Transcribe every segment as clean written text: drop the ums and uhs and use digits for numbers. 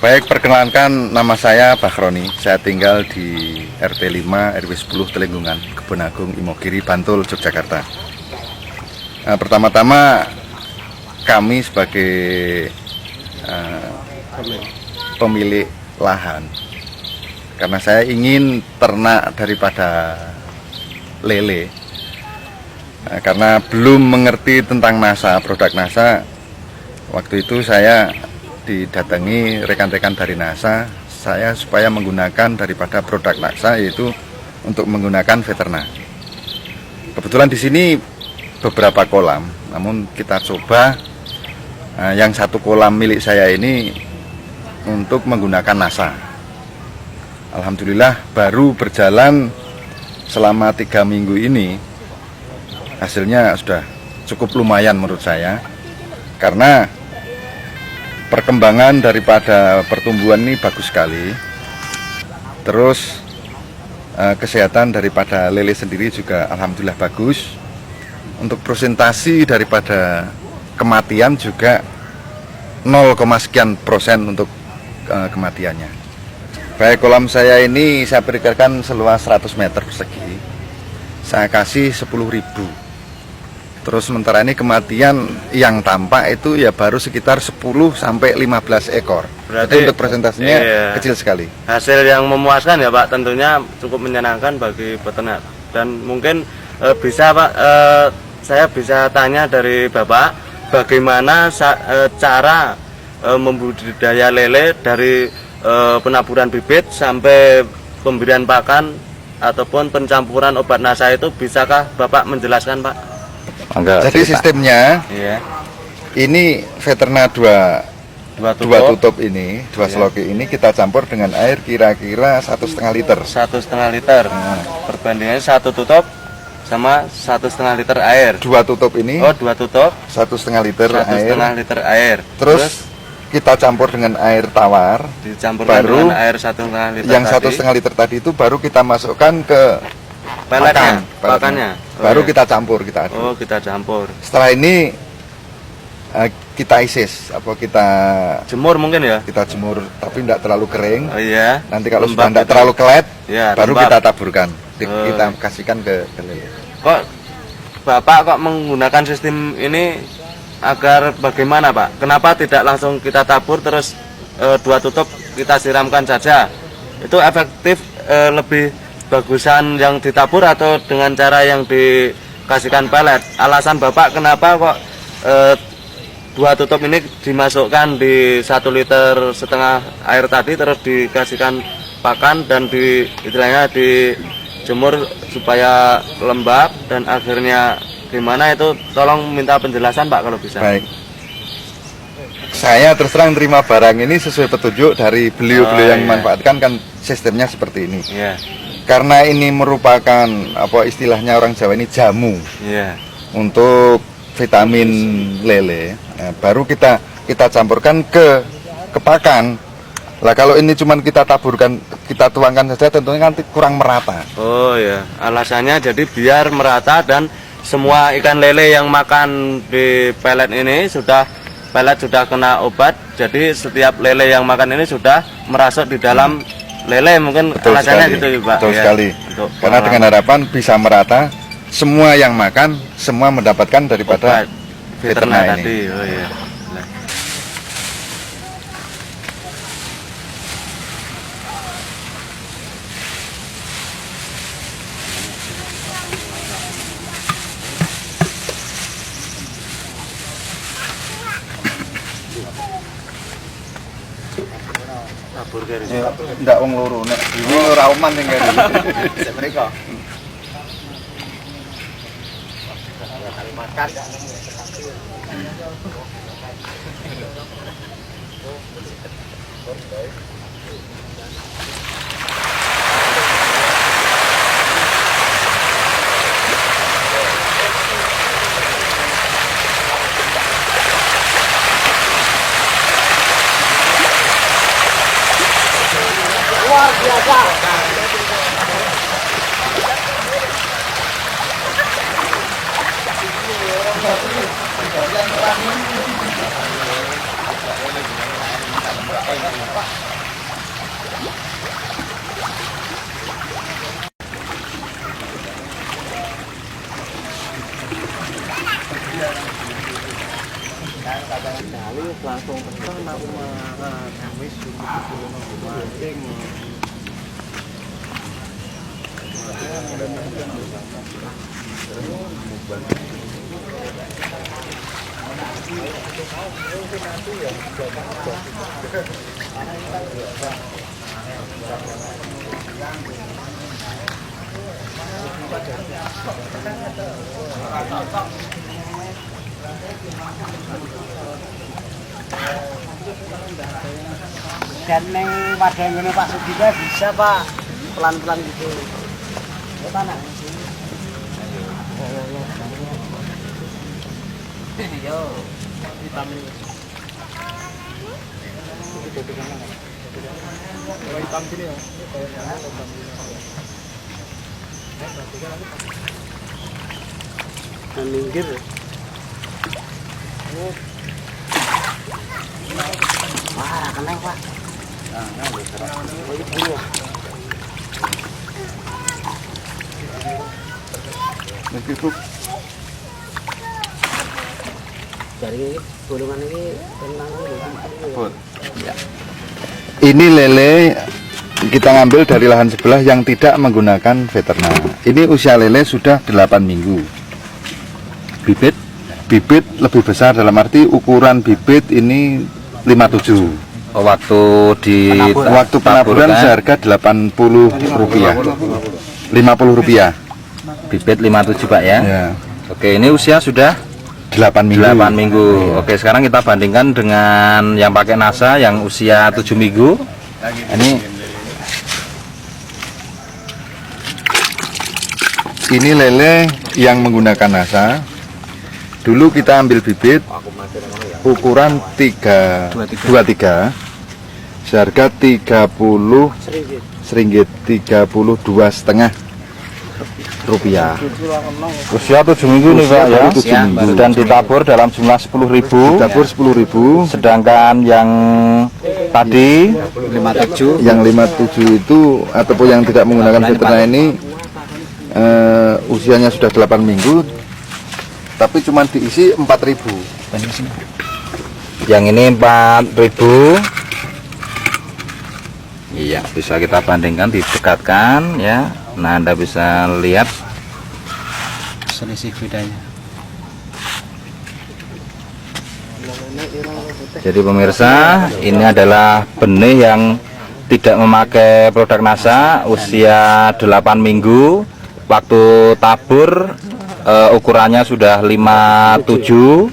Baik, perkenalkan nama saya Bakhroni. Saya tinggal di RT 5 RW 10 Telenggungan, Kebon Agung, Imogiri, Bantul, Yogyakarta. Pertama-tama kami sebagai pemilik lahan, karena saya ingin ternak daripada lele, karena belum mengerti tentang NASA, produk NASA. Waktu itu saya didatangi rekan-rekan dari NASA, saya supaya menggunakan daripada produk NASA, yaitu untuk menggunakan veternak. Kebetulan di sini beberapa kolam, namun kita coba yang satu kolam milik saya ini untuk menggunakan NASA. Alhamdulillah baru berjalan selama 3 minggu ini, hasilnya sudah cukup lumayan menurut saya, karena perkembangan daripada pertumbuhan ini bagus sekali. Terus kesehatan daripada lele sendiri juga alhamdulillah bagus. Untuk presentasi daripada kematian juga 0, sekian persen untuk kematiannya. Baik, kolam saya ini saya perkirakan seluas 100 meter persegi. Saya kasih 10.000. Terus sementara ini kematian yang tampak itu ya baru sekitar 10 sampai 15 ekor. Berarti untuk presentasinya kecil sekali. Hasil yang memuaskan ya Pak, tentunya cukup menyenangkan bagi peternak. Dan mungkin bisa Pak, saya bisa tanya dari Bapak, bagaimana cara membudidaya lele dari penaburan bibit sampai pemberian pakan ataupun pencampuran obat NASA itu, bisakah Bapak menjelaskan Pak? Jadi sistemnya, ini veternak dua tutup ini, dua seloki ini kita campur dengan air kira-kira 1,5 liter. 1,5 liter. Perbandingannya 1 tutup sama 1,5 liter air. 2 tutup ini. Oh, 2 tutup. 1,5 liter air. 1,5 liter air. Terus kita campur dengan air tawar. Dicampur baru dengan air 1,5 liter. Yang 1,5 liter tadi itu baru kita masukkan ke pakannya. Baru kita campur, kita aduk. Oh, kita campur. Setelah ini kita isis, kita jemur mungkin ya? Kita jemur, tapi tidak terlalu kering. Oh iya. Nanti kalau sudah tidak terlalu kelet, baru lembab. kita taburkan. Kita kasihkan ke lele. Kok Bapak menggunakan sistem ini agar bagaimana Pak? Kenapa tidak langsung kita tabur terus 2 tutup kita siramkan saja? Itu efektif, lebih bagusan yang ditabur atau dengan cara yang dikasihkan pelet? Alasan Bapak kenapa kok 2 tutup ini dimasukkan di 1,5 liter air tadi, terus dikasihkan pakan dan istilahnya dijemur supaya lembab, dan akhirnya gimana itu? Tolong minta penjelasan Pak kalau bisa. Baik, saya terus terang terima barang ini sesuai petunjuk dari beliau-beliau yang memanfaatkan, kan sistemnya seperti ini. Karena ini merupakan istilahnya orang Jawa ini jamu untuk vitamin lele. Nah, baru kita campurkan ke pakan. Lah kalau ini cuman kita taburkan, kita tuangkan saja, tentunya nanti kurang merata. Oh ya, alasannya jadi biar merata dan semua ikan lele yang makan di pelet ini pelet sudah kena obat. Jadi setiap lele yang makan ini sudah merasuk di dalam lele, mungkin. Betul alasannya sekali. Gitu ya Pak. Betul sekali. Karena dengan harapan bisa merata, semua yang makan semua mendapatkan daripada veternak ini. Tadi. Oh iya. Ndak wong loro nek ini ora oman sing kene. Sik mriko. Makan. langsung pesan aku mah wis mancing. Dan neng pada yang Pak Sugida bisa Pak pelan-pelan gitu. Ya tanah. Yo, vitamin. Hitam sini ya. Dan minggir. Wah, kena Pak. Dari golongan ini tenang ya. Ini lele kita ngambil dari lahan sebelah yang tidak menggunakan veterina. Ini usia lele sudah 8 minggu. Bibit lebih besar, dalam arti ukuran bibit ini 57. Waktu penaburan seharga Rp80, Rp50. Bibit 57 Pak ya? Ya. Oke, ini usia sudah 8 minggu. 8 minggu. Oke, sekarang kita bandingkan dengan yang pakai NASA yang usia 7 minggu. Ini lele yang menggunakan NASA. Dulu kita ambil bibit ukuran 23 seharga 30 seringgit, 32,5 rupiah. Usia 7 minggu nih Pak ya. 7 minggu. Dan ditabur dalam jumlah 10.000. Ditabur 10.000. Sedangkan yang tadi 57, yang 57 itu ataupun yang tidak menggunakan veterina ini usianya sudah 8 minggu, tapi cuma diisi 4.000. Yang ini 4.000. Iya, bisa kita bandingkan, didekatkan ya. Nah, Anda bisa lihat selisih bedanya. Jadi pemirsa, ini adalah benih yang tidak memakai produk NASA, usia 8 minggu. Waktu tabur ukurannya sudah 57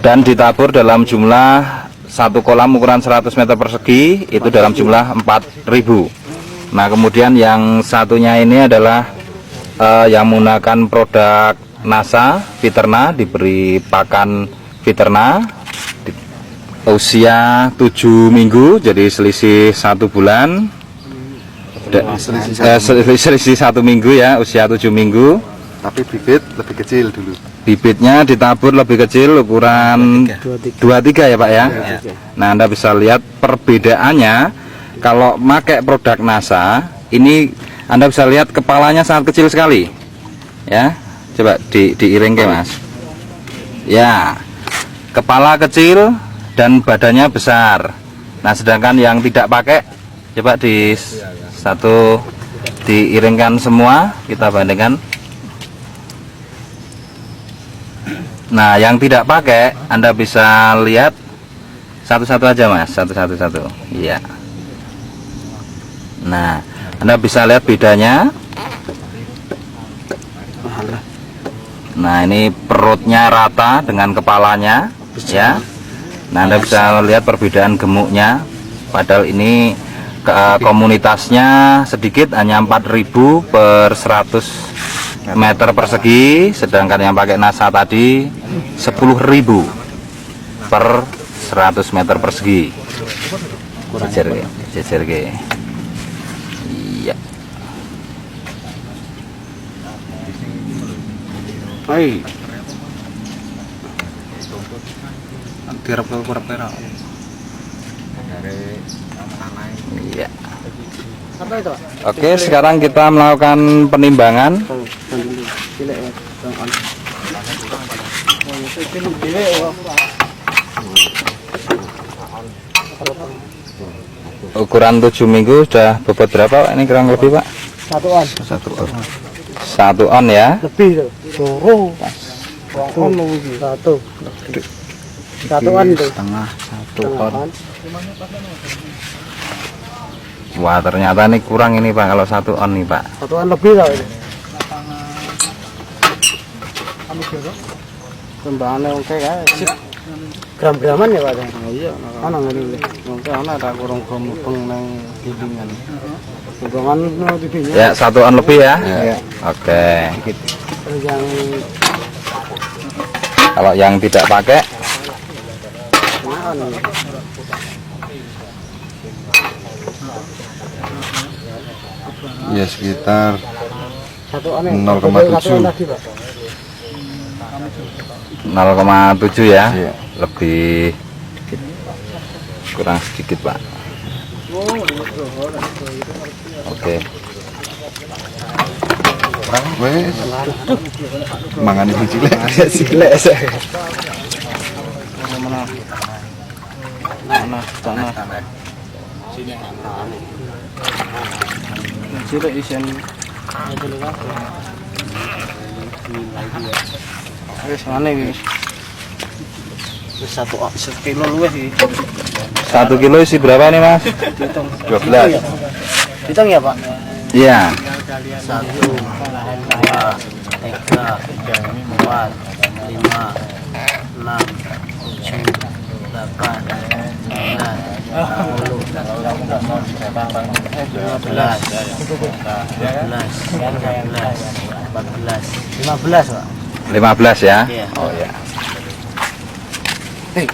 dan ditabur dalam jumlah satu kolam ukuran 100 meter persegi, itu dalam jumlah 4.000. Nah, kemudian yang satunya ini adalah yang menggunakan produk NASA Veterina, diberi pakan Veterina, usia 7 minggu, jadi selisih 1 bulan. Selisih 1 minggu ya, usia 7 minggu. Tapi bibit lebih kecil dulu. Bibitnya ditabur lebih kecil, ukuran 23 ya Pak ya. Nah, Anda bisa lihat perbedaannya. Kalau pakai produk NASA, ini Anda bisa lihat kepalanya sangat kecil sekali. Ya, coba diiring ke Mas. Ya, kepala kecil dan badannya besar. Nah, sedangkan yang tidak pakai, coba diiringkan semua, kita bandingkan. Nah, yang tidak pakai Anda bisa lihat satu-satu aja Mas, satu-satu. Iya. Nah, Anda bisa lihat bedanya. Nah, ini perutnya rata dengan kepalanya ya. Nah, Anda bisa lihat perbedaan gemuknya. Padahal ini komunitasnya sedikit, hanya 4.000 per 100 meter persegi, sedangkan yang pakai NASA tadi 10.000 per 100 meter persegi. jejer ke, jejer ke. Iya. Hai. Iya. Oke, sekarang kita melakukan penimbangan. Ukuran 7 minggu sudah bobot berapa Pak? Ini kurang lebih Pak? 1 on. 1 on ya. Lebih tuh. Suruh. 1 on lebih. 1 on tuh. Setengah 1 on. Wah, ternyata ini kurang ini Pak kalau 1 on nih Pak. 1 on lebih tau ini. Tembangannya oke kan? Gram-graman ya Pak? Iya. Mana ngene? Oke, ana ada kurang mupeng nang dindingan. Tembangan nang dindingan. Ya, 1 on lebih ya. Iya. Oke. Terus yang Kalau yang tidak pakai mana? Ya sekitar 1 on. 0,7. 0,7 ya. Iya. Lebih kurang sedikit Pak. Oke. Wes. Mangan itu cilik, cilik. Mana? Cilik isen. Wis mana wis. Wis 1 kilo luwih iki. 1 kilo isi berapa nih Mas? 12. Hitung ya Pak? Iya. 1, 2, 3, 4, 5, 6, 7, 8, 9, 15 Pak. 15 ya. Iya. Oh ya. 15.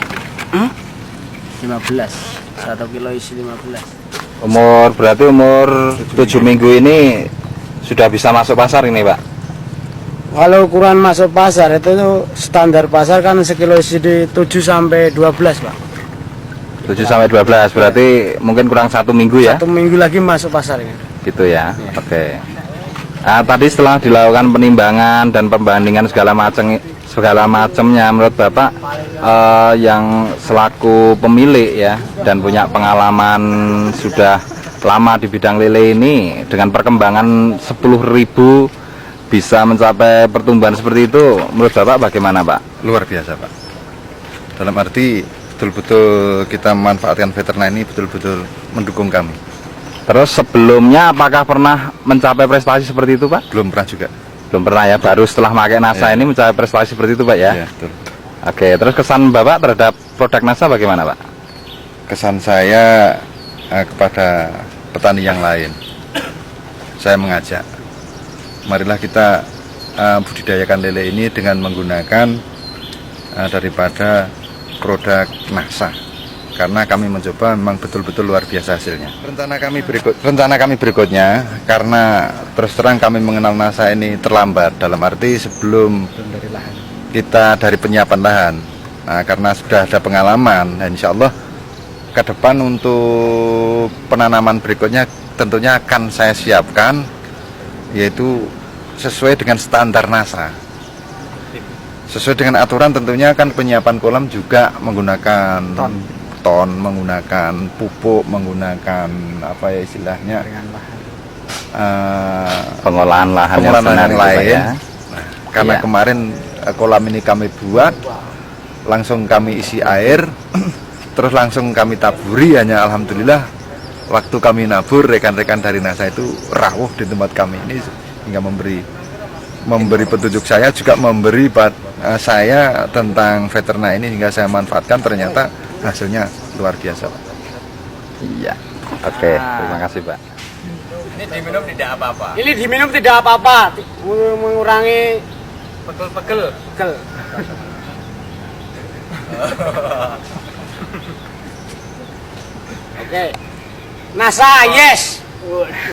1 kilo isi 15. Berarti umur 7 minggu ini sudah bisa masuk pasar ini Pak. Kalau ukuran masuk pasar itu tuh standar pasar kan sekilo isi di 7 sampai 12 Pak. 7 sampai 12 berarti mungkin kurang 1 minggu ya. 1 minggu lagi masuk pasar ini. Gitu ya. Oke. Nah, tadi setelah dilakukan penimbangan dan pembandingan segala macamnya menurut Bapak yang selaku pemilik ya dan punya pengalaman sudah lama di bidang lele ini dengan perkembangan 10.000 bisa mencapai pertumbuhan seperti itu, menurut Bapak bagaimana Pak? Luar biasa Pak. Dalam arti betul-betul kita memanfaatkan veteriner ini betul-betul mendukung kami. Terus sebelumnya apakah pernah mencapai prestasi seperti itu Pak? Belum pernah juga. Belum pernah ya, baru setelah pakai NASA Ya. ini mencapai prestasi seperti itu Pak ya? Ya, betul. Oke, terus kesan Bapak terhadap produk NASA bagaimana Pak? Kesan saya kepada petani yang lain, saya mengajak, marilah kita budidayakan lele ini dengan menggunakan daripada produk NASA, karena kami mencoba memang betul-betul luar biasa hasilnya. Rencana kami berikutnya, karena terus terang kami mengenal NASA ini terlambat, dalam arti sebelum kita dari penyiapan lahan. Nah, karena sudah ada pengalaman, dan insya Allah ke depan untuk penanaman berikutnya tentunya akan saya siapkan, yaitu sesuai dengan standar NASA. Sesuai dengan aturan tentunya kan penyiapan kolam juga menggunakan ton, menggunakan pupuk, menggunakan apa ya istilahnya Pengolahan lahan yang pengolahan benar yang itu, Pak, lain. ya? Nah, karena Iya. kemarin kolam ini kami buat, langsung kami isi air, terus langsung kami taburi. Hanya alhamdulillah waktu kami nabur, rekan-rekan dari NASA itu rawuh di tempat kami ini hingga memberi petunjuk, saya juga memberi saya tentang veteriner ini hingga saya manfaatkan, ternyata hasilnya luar biasa Pak. Iya. Oke, terima kasih Pak. Ini diminum tidak apa-apa. Ini diminum tidak apa-apa, mengurangi Pegel-pegel. pegel. Oke. NASA yes.